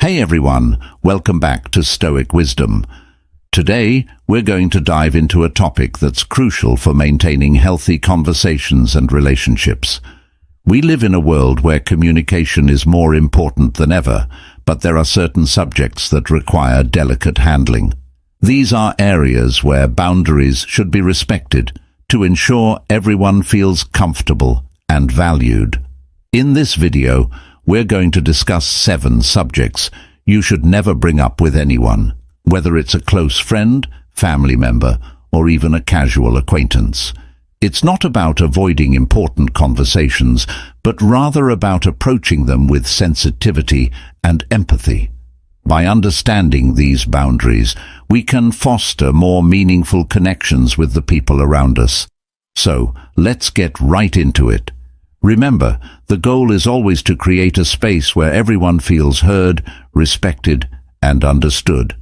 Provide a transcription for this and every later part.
Hey everyone, welcome back to Stoic Wisdom. Today, we're going to dive into a topic that's crucial for maintaining healthy conversations and relationships. We live in a world where communication is more important than ever, but there are certain subjects that require delicate handling. These are areas where boundaries should be respected to ensure everyone feels comfortable and valued. In this video, we're going to discuss 7 subjects you should never bring up with anyone, whether it's a close friend, family member, or even a casual acquaintance. It's not about avoiding important conversations, but rather about approaching them with sensitivity and empathy. By understanding these boundaries, we can foster more meaningful connections with the people around us. So, let's get right into it. Remember, the goal is always to create a space where everyone feels heard, respected, and understood.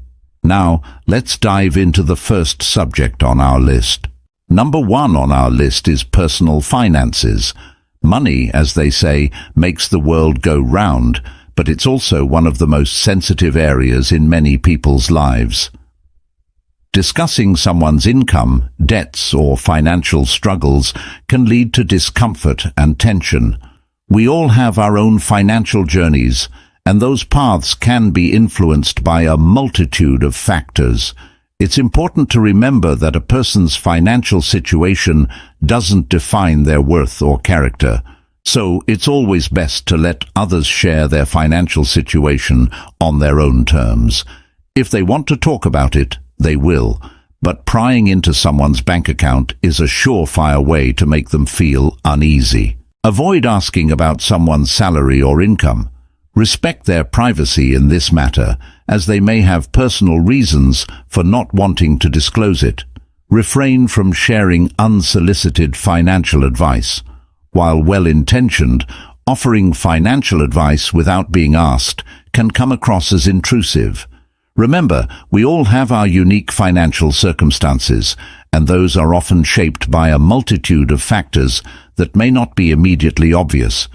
Now, let's dive into the first subject on our list. Number 1 on our list is personal finances. Money, as they say, makes the world go round, but it's also one of the most sensitive areas in many people's lives. Discussing someone's income, debts, or financial struggles can lead to discomfort and tension. We all have our own financial journeys, and those paths can be influenced by a multitude of factors. It's important to remember that a person's financial situation doesn't define their worth or character. So it's always best to let others share their financial situation on their own terms. If they want to talk about it, they will, but prying into someone's bank account is a surefire way to make them feel uneasy. Avoid asking about someone's salary or income. Respect their privacy in this matter, as they may have personal reasons for not wanting to disclose it. Refrain from sharing unsolicited financial advice. While well-intentioned, offering financial advice without being asked can come across as intrusive. Remember, we all have our unique financial circumstances, and those are often shaped by a multitude of factors that may not be immediately obvious.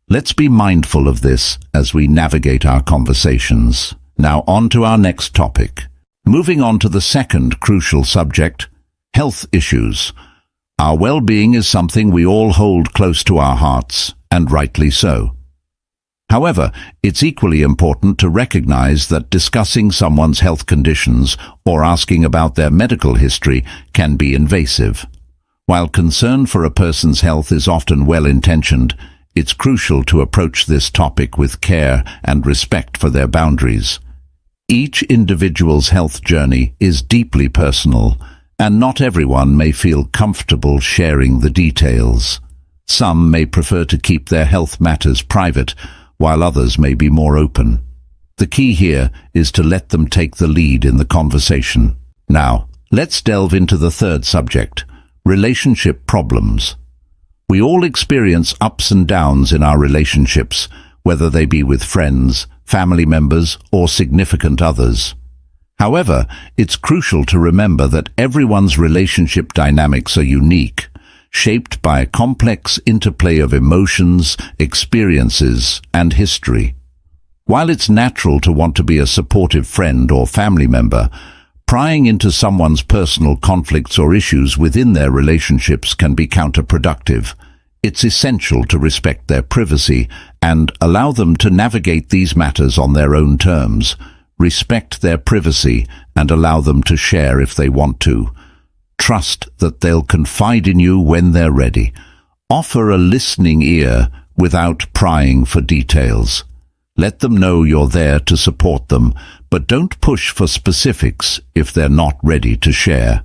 Let's be mindful of this as we navigate our conversations. Now on to our next topic. Moving on to the second crucial subject, health issues. Our well-being is something we all hold close to our hearts, and rightly so. However, it's equally important to recognize that discussing someone's health conditions or asking about their medical history can be invasive. While concern for a person's health is often well-intentioned, it's crucial to approach this topic with care and respect for their boundaries. Each individual's health journey is deeply personal, and not everyone may feel comfortable sharing the details. Some may prefer to keep their health matters private, while others may be more open. The key here is to let them take the lead in the conversation. Now, let's delve into the third subject, relationship problems. We all experience ups and downs in our relationships, whether they be with friends, family members, or significant others. However, it's crucial to remember that everyone's relationship dynamics are unique, shaped by a complex interplay of emotions, experiences, and history. While it's natural to want to be a supportive friend or family member, prying into someone's personal conflicts or issues within their relationships can be counterproductive. It's essential to respect their privacy and allow them to navigate these matters on their own terms. Respect their privacy and allow them to share if they want to. Trust that they'll confide in you when they're ready. Offer a listening ear without prying for details. Let them know you're there to support them, but don't push for specifics if they're not ready to share.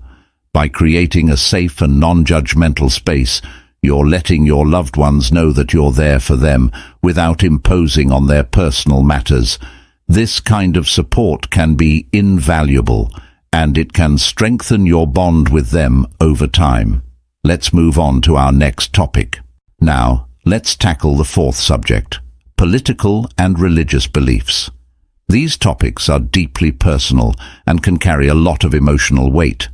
By creating a safe and non-judgmental space, you're letting your loved ones know that you're there for them without imposing on their personal matters. This kind of support can be invaluable, and it can strengthen your bond with them over time. Let's move on to our next topic. Now, let's tackle the fourth subject, political and religious beliefs. These topics are deeply personal and can carry a lot of emotional weight.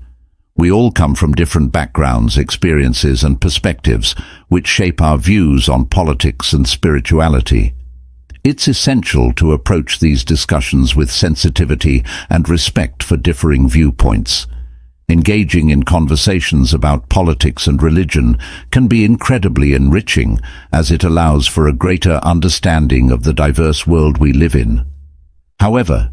We all come from different backgrounds, experiences, and perspectives, which shape our views on politics and spirituality. It's essential to approach these discussions with sensitivity and respect for differing viewpoints. Engaging in conversations about politics and religion can be incredibly enriching, as it allows for a greater understanding of the diverse world we live in. However,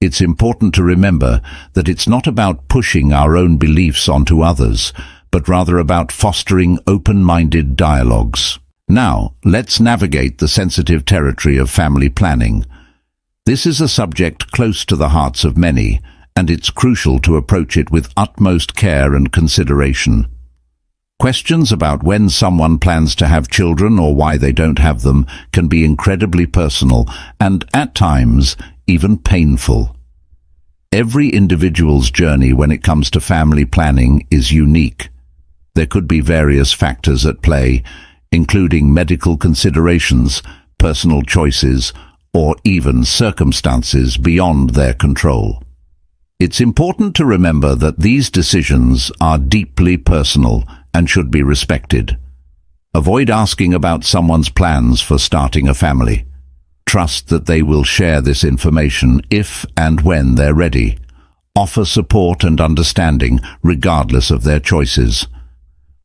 it's important to remember that it's not about pushing our own beliefs onto others, but rather about fostering open-minded dialogues. Now, let's navigate the sensitive territory of family planning. This is a subject close to the hearts of many, and it's crucial to approach it with utmost care and consideration. Questions about when someone plans to have children or why they don't have them can be incredibly personal and, at times, even painful. Every individual's journey when it comes to family planning is unique. There could be various factors at play, including medical considerations, personal choices, or even circumstances beyond their control. It's important to remember that these decisions are deeply personal and should be respected. Avoid asking about someone's plans for starting a family. Trust that they will share this information if and when they're ready. Offer support and understanding regardless of their choices.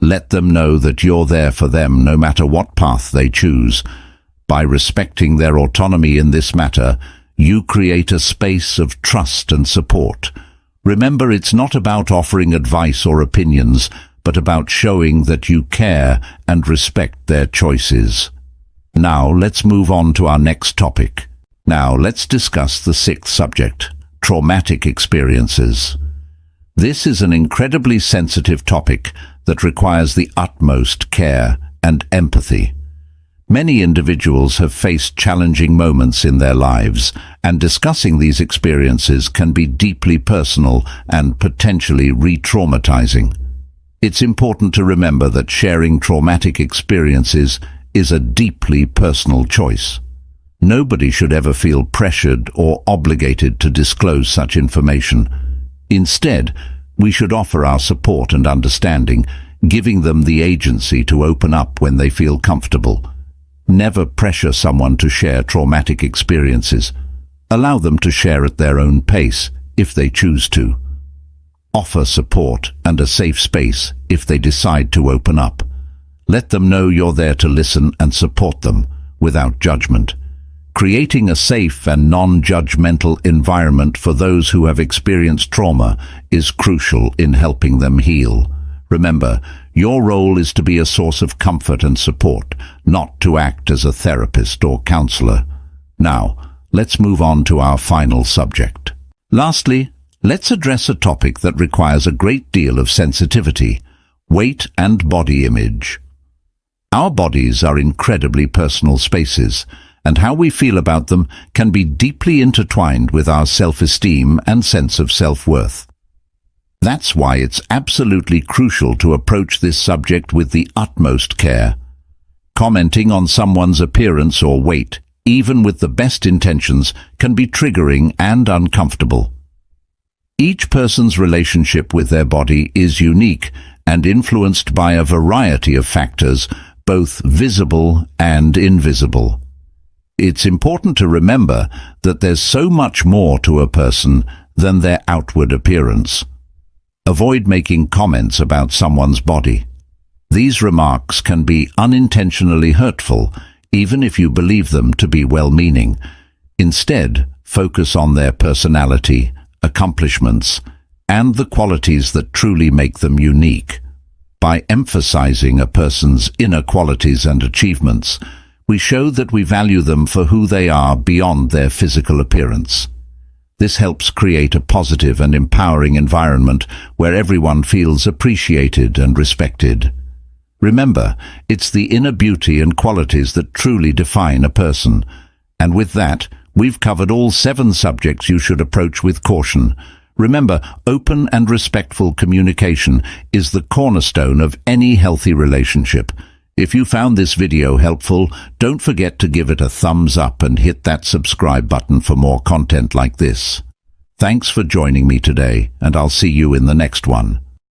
Let them know that you're there for them no matter what path they choose. By respecting their autonomy in this matter, you create a space of trust and support. Remember, it's not about offering advice or opinions, but about showing that you care and respect their choices. Now, let's move on to our next topic. Now, let's discuss the sixth subject, traumatic experiences. This is an incredibly sensitive topic that requires the utmost care and empathy. Many individuals have faced challenging moments in their lives, and discussing these experiences can be deeply personal and potentially re-traumatizing. It's important to remember that sharing traumatic experiences is a deeply personal choice. Nobody should ever feel pressured or obligated to disclose such information. Instead, we should offer our support and understanding, giving them the agency to open up when they feel comfortable. Never pressure someone to share traumatic experiences. Allow them to share at their own pace if they choose to. Offer support and a safe space if they decide to open up. Let them know you're there to listen and support them without judgment. Creating a safe and non-judgmental environment for those who have experienced trauma is crucial in helping them heal. Remember, your role is to be a source of comfort and support, not to act as a therapist or counselor. Now, let's move on to our final subject. Lastly, let's address a topic that requires a great deal of sensitivity: weight and body image. Our bodies are incredibly personal spaces, and how we feel about them can be deeply intertwined with our self-esteem and sense of self-worth. That's why it's absolutely crucial to approach this subject with the utmost care. Commenting on someone's appearance or weight, even with the best intentions, can be triggering and uncomfortable. Each person's relationship with their body is unique and influenced by a variety of factors, both visible and invisible. It's important to remember that there's so much more to a person than their outward appearance. Avoid making comments about someone's body. These remarks can be unintentionally hurtful, even if you believe them to be well-meaning. Instead, focus on their personality, accomplishments, and the qualities that truly make them unique. By emphasizing a person's inner qualities and achievements, we show that we value them for who they are beyond their physical appearance. This helps create a positive and empowering environment where everyone feels appreciated and respected. Remember, it's the inner beauty and qualities that truly define a person. And with that, we've covered all 7 subjects you should approach with caution. Remember, open and respectful communication is the cornerstone of any healthy relationship. If you found this video helpful, don't forget to give it a thumbs up and hit that subscribe button for more content like this. Thanks for joining me today, and I'll see you in the next one.